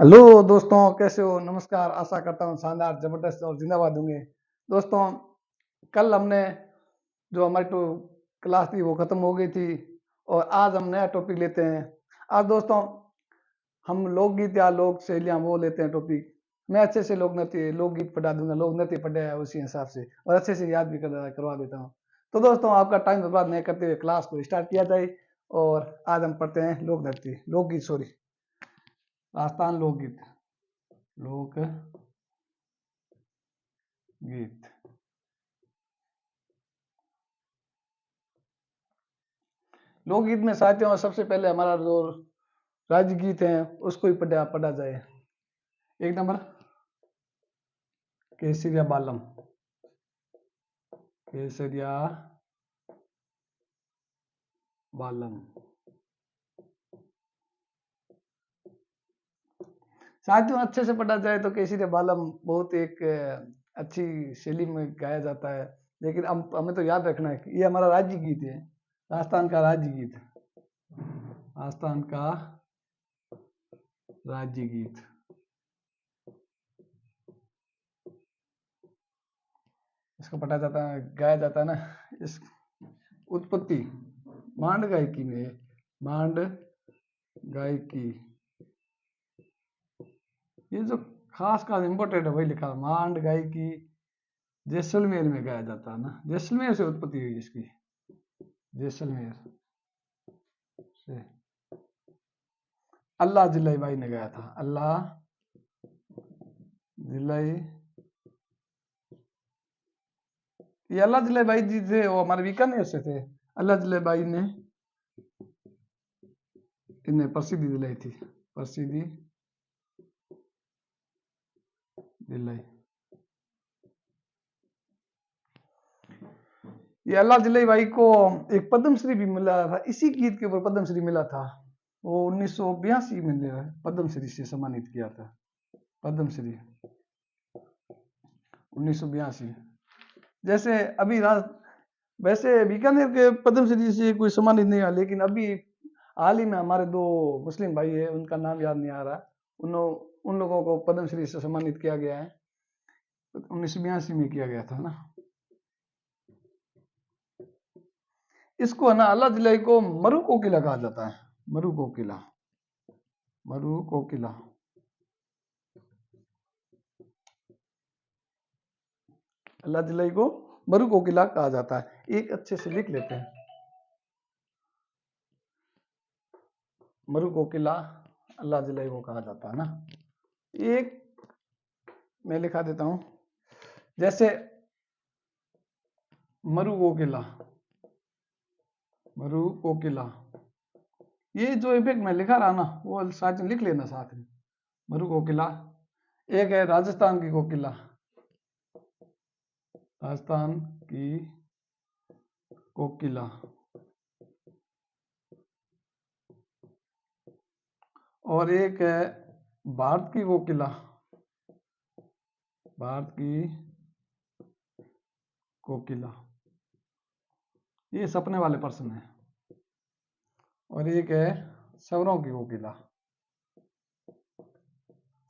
Hello दोस्तों, कैसे हो? नमस्कार। आशा करता हूँ शानदार, जबरदस्त और जिंदाबाद होंगे। दोस्तों, कल हमने जो हमारी क्लास थी वो खत्म हो गई थी और आज हम नया टॉपिक लेते हैं। आज दोस्तों हम लोकगीत या लोक शैलियाँ वो लेते हैं टॉपिक। मैं अच्छे से लोकगीत पढ़ा दूंगा, लोक नृत्य पढ़ाया उसी हिसाब से, और अच्छे से याद भी करवा देता हूँ। तो दोस्तों, आपका टाइम बर्बाद नहीं करते हुए क्लास को स्टार्ट किया जाए। और आज हम पढ़ते हैं लोकगीत, सॉरी, राजस्थान लोकगीत। लोक गीत। लोकगीत में साहित्य में सबसे पहले हमारा जो राज्य गीत है उसको ही पढ़ा जाए। एक नंबर, केसरिया बालम। केसरिया बालम। साहित्य में अच्छे से पढ़ा जाए तो केसरिया बालम बहुत एक अच्छी शैली में गाया जाता है। लेकिन हमें तो याद रखना है कि ये हमारा राज्य गीत है, राजस्थान का राज्य गीत। राजस्थान का राज्य गीत। इसको पढ़ा जाता है, गाया जाता है ना। इस उत्पत्ति मांड गायकी में, मांड गायकी, ये जो खास इम्पोर्टेंट है वही लिखा, मांड गायकी जैसलमेर में गाया जाता है ना। जैसलमेर से उत्पत्ति हुई इसकी, जैसलमेर से। अल्लाह जिलाई बाई ने गाया था, अल्लाह जिलाई। ये अल्लाह जिलाई बाई जी थे, वो हमारे बीकानेर से थे। अल्लाह जिलाई बाई ने इन्हें प्रसिद्धि दिलाई थी, प्रसिद्धि दिलाई। ये अल्लाह जिलाई बाई को एक पद्मश्री भी मिला था, इसी गीत के ऊपर पद्मश्री मिला था। वो 1982 में पद्मश्री से सम्मानित किया था, पद्मश्री 1982। जैसे अभी वैसे बीकानेर के पद्मश्री से कोई सम्मानित नहीं हुआ, लेकिन अभी हाल ही में हमारे दो मुस्लिम भाई है, उनका नाम याद नहीं आ रहा, उन लोगों को पद्मश्री से सम्मानित किया गया है। 1982 में किया गया था ना। इसको है ना, अल्लाह जिलाई को मरु कोकिला कहा जाता है, मरु कोकिला, मरु कोकिला। अल्लाह जिलाई को मरु कोकिला कहा जाता है। एक अच्छे से लिख लेते हैं, मरु कोकिला अल्लाह जिलाई को कहा जाता है ना। एक मैं लिखा देता हूं, जैसे मरु कोकिला, मरु कोकिला, ये जो इफेक्ट मैं लिखा रहा ना वो साथ में लिख लेना साथ में, मरु कोकिला। एक है राजस्थान की कोकिला, राजस्थान की कोकिला। और एक है भारत की कोकिला, भारत की कोकिला। ये सपने वाले पर्सन है। और एक है सवरों की कोकिला,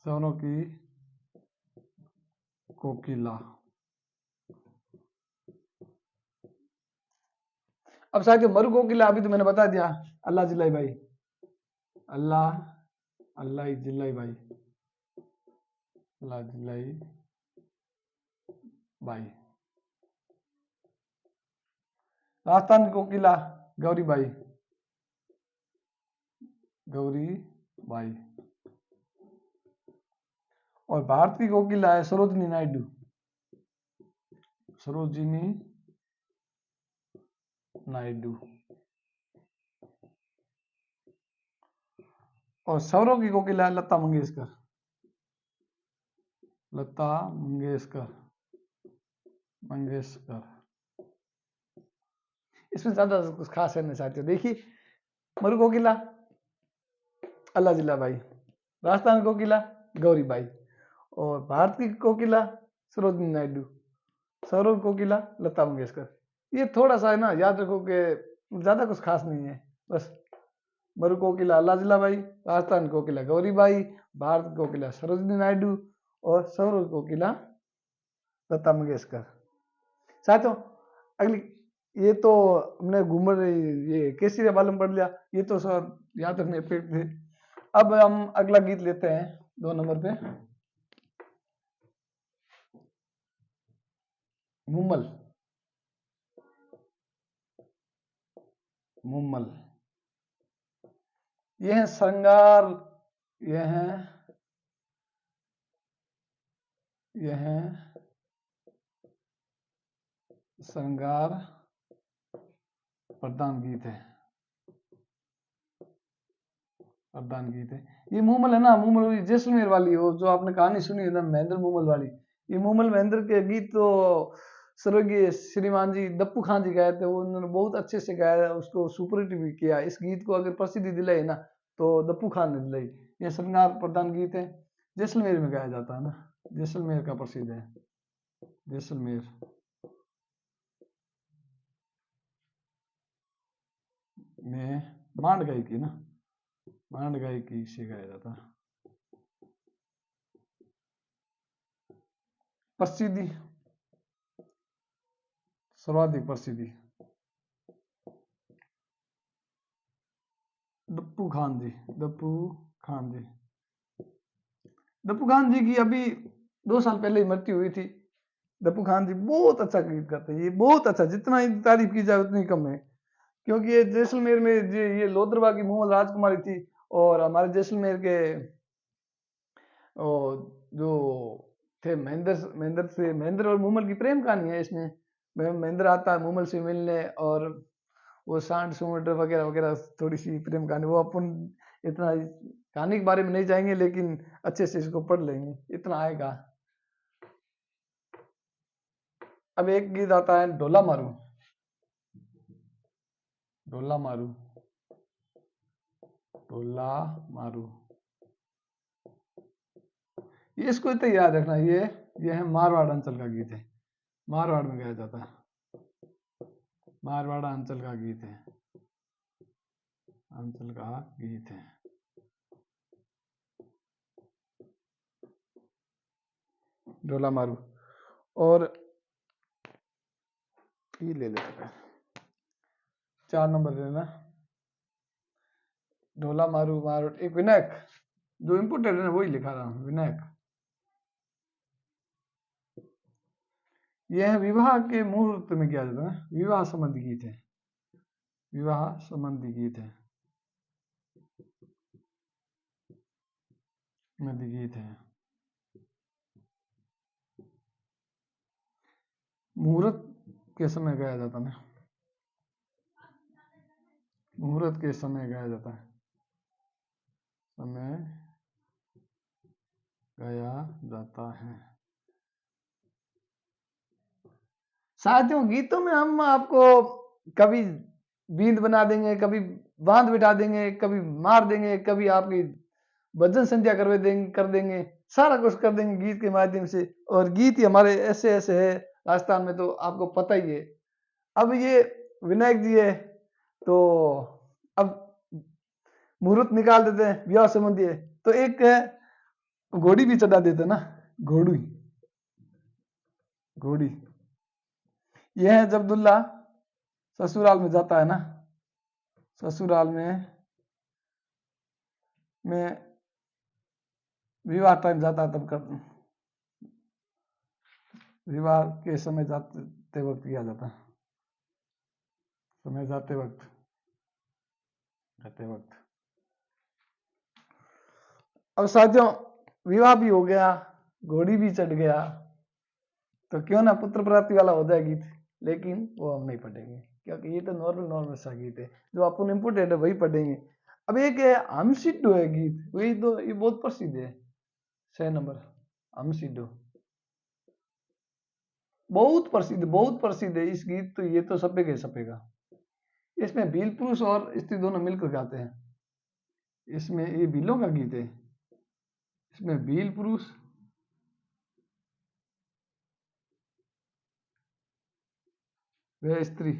सवरों की कोकिला। अब शायद मरु कोकिला अभी तो मैंने बता दिया, अल्लाह जिलाई भाई, अल्लाह अल्लाह जिलाई भाई, अल्लाह जिलाई भाई। राजस्थान की कोकिला गौरी बाई, गौरी बाई। और भारत की कोकिला है सरोजिनी नायडू, सरोजिनी नायडू। और सौरों की कोकिला है लता मंगेशकर, लता मंगेशकर, मंगेशकर। इसमें ज्यादा कुछ खास है नहीं साथियों। देखिए, मरु कोकिला अल्लाह जिला बाई, राजस्थान की कोकिला गौरी बाई, और भारत की कोकिला सरोजिनी नायडू, सौरव कोकिला लता मंगेशकर। ये थोड़ा सा है ना, याद रखो कि ज्यादा कुछ खास नहीं है, बस मरु कोकिला लाजलाबाई, राजस्थान कोकिला गौरीबाई, भारत कोकिला सरोजिनी नायडू और सौर कोकिला लता मंगेशकर। साथियों अगली, ये तो हमने घूमर ये केसरिया बालम पढ़ लिया, ये तो सब याद रखने पे थे। अब हम अगला गीत लेते हैं 2 नंबर पे, मुमल। मुमल ये है श्रृंगार, ये है श्रृंगार प्रधान गीत है, प्रधान गीत है। ये मुमल है ना, मुमल जैसलमेर वाली, वो जो आपने कहानी सुनी है ना महेंद्र मुमल वाली, ये मुमल महेंद्र के गीत तो स्वर्गीय श्रीमान जी दप्पू खान जी गाए थे, वो उन्होंने बहुत अच्छे से गाया, उसको सुपरहिट भी किया। इस गीत को अगर प्रसिद्धि दिलाई ना तो दप्पू खान ने दिलाई। ये श्रृंगार प्रधान गीत है, जैसलमेर में गाया जाता है ना, जैसलमेर का प्रसिद्ध है, जैसलमेर में मांड गायकी ना, मांड गायकी से गाया जाता है। प्रसिद्धि, सर्वाधिक प्रसिद्धि दप्पू खान जी, दप्पू खान जी, दप्पू खान जी की अभी 2 साल पहले ही मृत्यु हुई थी। दप्पू खान जी बहुत अच्छा गीत करते हैं, ये बहुत अच्छा, जितना ही तारीफ की जाए उतनी कम है। क्योंकि ये जैसलमेर में ये लोदरवा की मुमल राजकुमारी थी, और हमारे जैसलमेर के जो थे महेंद्र, महेंद्र और मुमल की प्रेम कहानी है इसमें। महेंद्र आता है मुमल से मिलने, और वो सांड सूंड वगैरह वगैरह, थोड़ी सी प्रेम कहानी, वो अपन इतना कहानी के बारे में नहीं जाएंगे, लेकिन अच्छे से इसको पढ़ लेंगे, इतना आएगा। अब एक गीत आता है ढोला मारू, ढोला मारू, ढोला मारू, ये इसको इतना याद रखना, ये है मारवाड़ अंचल का गीत है, मारवाड़ में गाया जाता है, मारवाड़ अंचल का गीत है, अंचल का गीत है। ढोला मारू, और ये ले लेते हैं 4 नंबर लेना, ढोला मारू मारू। एक विनायक, जो इम्पोर्टेंट है ना वही लिखा रहा हूँ, विनायक। यह विवाह के मुहूर्त में किया जाता है, विवाह संबंधी गीत है, विवाह संबंधी गीत है, संबंधी गीत है। मुहूर्त के समय गाया जाता है, मुहूर्त के समय गाया जाता है, समय गाया जाता है। साथियों गीतों में हम आपको कभी बींद बना देंगे, कभी बांध बिठा देंगे, कभी मार देंगे, कभी आपकी भजन संध्या कर देंगे, सारा कुछ कर देंगे गीत के माध्यम से। और गीत ही हमारे ऐसे ऐसे है राजस्थान में, तो आपको पता ही है। अब ये विनायक जी है, तो अब मुहूर्त निकाल देते हैं, विवाह संबंधी है, तो एक है घोड़ी भी चढ़ा देते ना, घोड़ी, घोड़ी। यह है जब दुल्हा ससुराल में जाता है ना, ससुराल में विवाह टाइम जाता है, तब कर विवाह के समय जाते वक्त किया जाता है, समय जाते वक्त, जाते वक्त। अब साथियों विवाह भी हो गया, घोड़ी भी चढ़ गया, तो क्यों ना पुत्र प्राप्ति वाला हो जाए गीत, लेकिन वो हम नहीं पढ़ेंगे, क्योंकि ये तो नॉर्मल सा गीत है, जो अपन इम्पोर्टेंट है वही पढ़ेंगे। अब एक है हम सिद्धू है गीत, वही तो ये बहुत प्रसिद्ध है, 6 नंबर हम सिद्धू, बहुत प्रसिद्ध है इस गीत, तो ये तो सपेगा ही सपेगा। इसमें भील पुरुष और स्त्री दोनों मिलकर गाते हैं, इसमें ये भीलों का गीत है, इसमें भील पुरुष व स्त्री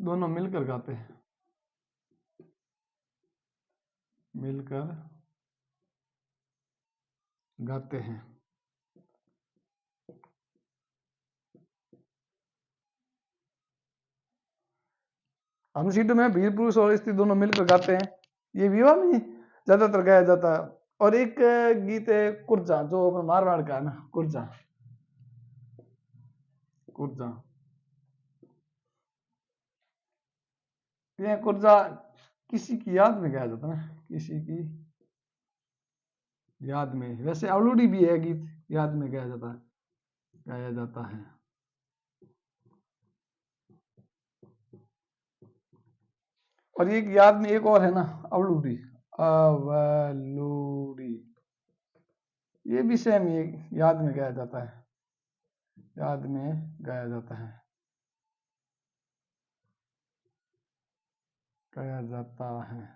दोनों मिलकर गाते हैं, मिलकर गाते हैं। हम सीट में वीर पुरुष और स्त्री दोनों मिलकर गाते हैं, ये विवाह में ज्यादातर गाया जाता है। और एक गीत है कुर्जा, जो अपना मारवाड़ का है ना, कुर्जा, कुर्जा। ये कुर्जा किसी की याद में गाया जाता है ना, किसी की याद में। वैसे अवलूड़ी भी है गीत, याद में गाया जाता है, गाया जाता है। और एक याद में एक और है ना, अवलूड़ी, अवलूड़ी, ये भी सेम ही याद में गाया जाता है, याद में गाया जाता है, गाया जाता है।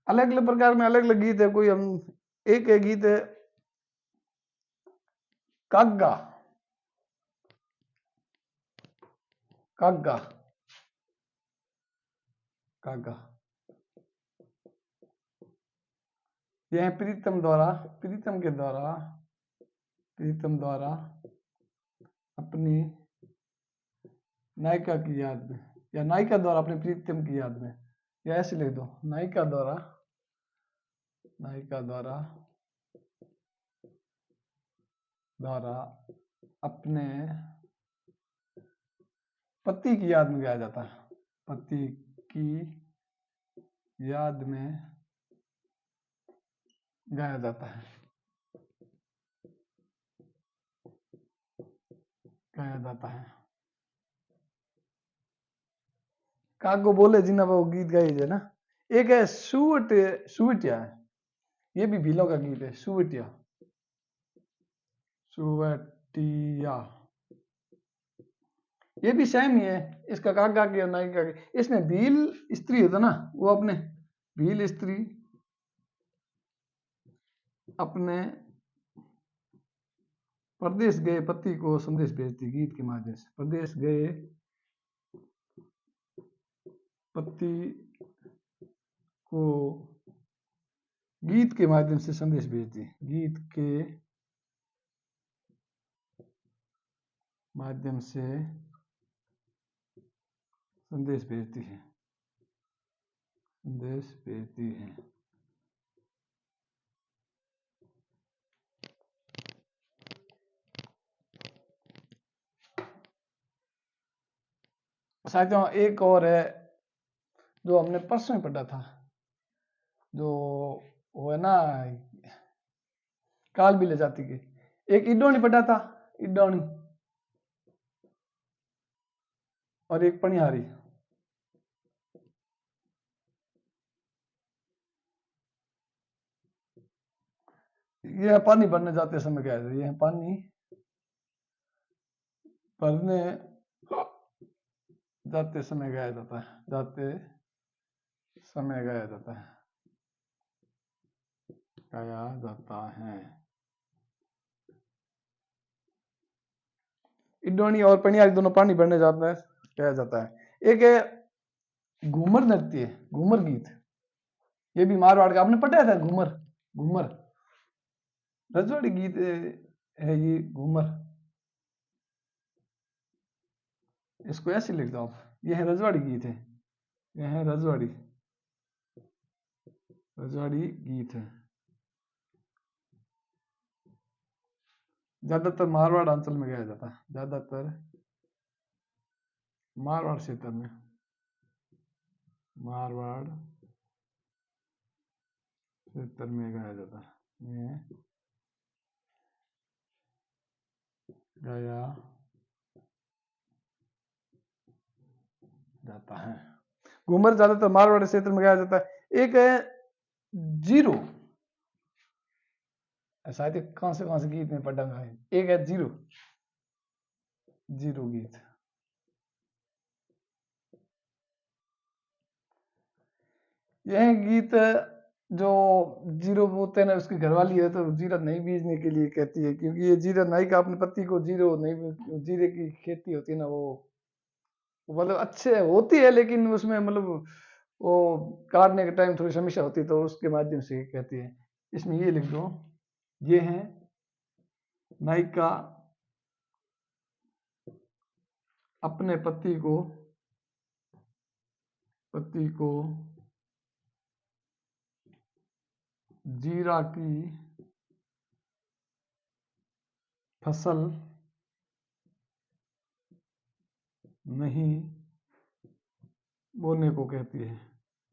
अलग अलग प्रकार में अलग अलग गीत है। कोई हम एक गीत है कागा, कागा, कागा। यह प्रीतम द्वारा, प्रीतम के द्वारा, प्रीतम द्वारा अपनी नायिका की याद में, या नायिका द्वारा अपने प्रीतम की याद में, या ऐसे लिख दो, नायिका द्वारा, नायिका द्वारा, द्वारा अपने पति की याद में गाया जाता है, पति की याद में गाया जाता है, गाया जाता है। कागो बोले जिन्ना वो गीत गाई है ना। एक है सुवट, सुवटिया है, ये भी भीलों का गीत है, सुवटिया, सुवटिया। ये भी सेम ही है, इसका कागा की और नायिका की। इसमें भील स्त्री होता ना, वो अपने भील स्त्री अपने प्रदेश गए पति को संदेश भेजती, गीत के माध्यम से। प्रदेश गए पति को गीत के माध्यम से संदेश भेजती, गीत के माध्यम से संदेश भेजती है, संदेश भेजती है। साथियों एक और है जो हमने परसों ही पढ़ा था, जो वो है ना काल भी ले जाती के, एक इडोनी पढ़ा था, इडोनी, और एक पनिहारी। यह पानी भरने जाते समय क्या है, यह पानी भरने जाते समय गाया जाता है, जाते समय गाया जाता है, गाया जाता है। इडोनी और पनियारी दोनों पानी भरने जाते हैं, गाया जाता है। एक है घूमर नृत्य, घूमर गीत, ये भी मारवाड़ का, आपने पढ़ा था घूमर, घूमर रजवाड़ी गीत है ये घूमर। इसको ऐसे लिख दो आप, यह है रजवाड़ी गीत है, यह है रजवाड़ी, रजवाड़ी गीत है। ज्यादातर मारवाड़ अंचल में गाया जाता है, ज्यादातर मारवाड़ क्षेत्र में, मारवाड़ क्षेत्र में गाया जाता है, गाया जाता है। घूमर ज्यादातर मारवाड़ क्षेत्र में गाया जाता है। एक है जीरो, शायद कौन से गीत में पढ़ा है। एक है जीरो, जीरो गीत, यह गीत जो जीरो बोते हैं ना, उसकी घरवाली है तो जीरा नहीं बीजने के लिए कहती है, क्योंकि ये जीरा नायिका अपने पति को जीरो नहीं, जीरे की खेती होती है ना, वो मतलब अच्छे होती है, लेकिन उसमें मतलब वो काटने के टाइम थोड़ी समस्या होती है, तो उसके माध्यम से कहती है। इसमें ये लिख दो, ये है नायिका अपने पति को जीरा की फसल नहीं बोने को कहती है,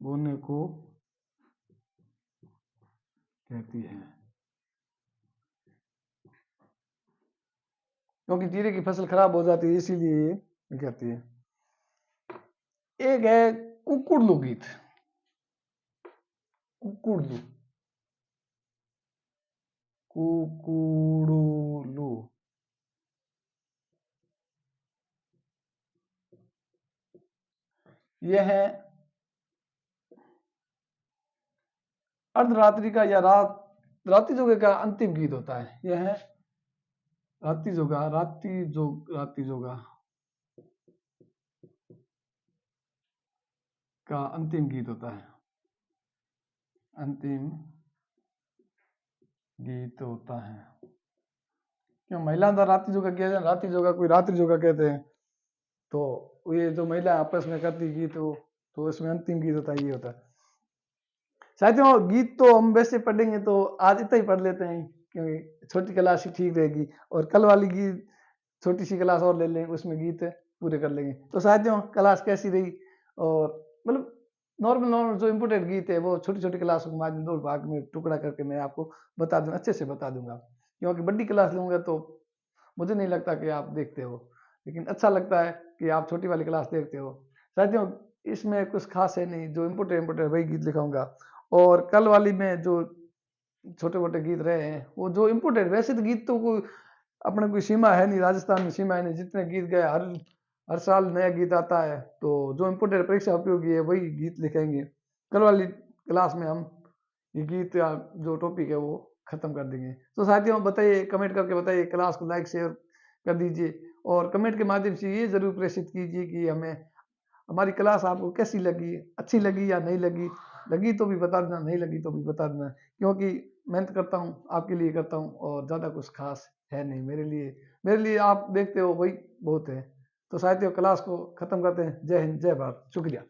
बोने को कहती है, क्योंकि जीरे की फसल खराब हो जाती है, इसीलिए ये कहती है। एक है कुकुड़लू गीत। कुकुड़लू, कुकुड़लू, यह है अर्धरात्रि का या रात्रि जोगे का अंतिम गीत होता है। यह है रात्रि जोगा का अंतिम गीत होता है, अंतिम गीत होता है। क्यों महिला द्वारा रात्रि जोगा किया जाए, रात्रि जोगा कोई रात्रि जोगा कहते हैं, तो ये जो महिला आपस में करती गीत हो, तो इसमें अंतिम गीत होता है, ये होता है। साथियों गीत तो हम वैसे पढ़ेंगे तो आज इतना ही पढ़ लेते हैं, क्योंकि छोटी क्लास ही ठीक रहेगी, और कल वाली गीत छोटी सी क्लास और ले लेंगे, उसमें गीत पूरे कर लेंगे। तो साथियों क्लास कैसी रही, और मतलब नॉर्मल जो इम्पोर्टेंट गीत है वो छोटी छोटी क्लासों के माध्यम 2 भाग में टुकड़ा करके मैं आपको बता दूंगा, अच्छे से बता दूंगा। क्योंकि बड़ी क्लास लूंगा तो मुझे नहीं लगता कि आप देखते हो, लेकिन अच्छा लगता है कि आप छोटी वाली क्लास देखते हो। साथियों इसमें कुछ खास है नहीं, जो इम्पोर्टेंट वही गीत लिखाऊंगा, और कल वाली में जो छोटे मोटे गीत रहे हैं वो जो इम्पोर्टेंट, वैसे तो गीत तो कोई अपने कोई सीमा है नहीं, राजस्थान में सीमा है नहीं, जितने गीत गए हर साल नया गीत आता है, तो जो इम्पोर्टेंट परीक्षा उपयोगी है वही गीत लिखेंगे। कल वाली क्लास में हम ये गीत या जो टॉपिक है वो खत्म कर देंगे। तो साथियों बताइए, कमेंट करके बताइए, क्लास को लाइक शेयर कर दीजिए, और कमेंट के माध्यम से ये जरूर प्रेषित कीजिए कि हमें हमारी क्लास आपको कैसी लगी, अच्छी लगी या नहीं लगी। लगी तो भी बता देना, नहीं लगी तो भी बता देना, क्योंकि मेहनत करता हूँ आपके लिए करता हूँ, और ज़्यादा कुछ खास है नहीं मेरे लिए आप देखते हो वही बहुत है। तो साथियों क्लास को ख़त्म करते हैं। जय हिंद, जय भारत, शुक्रिया।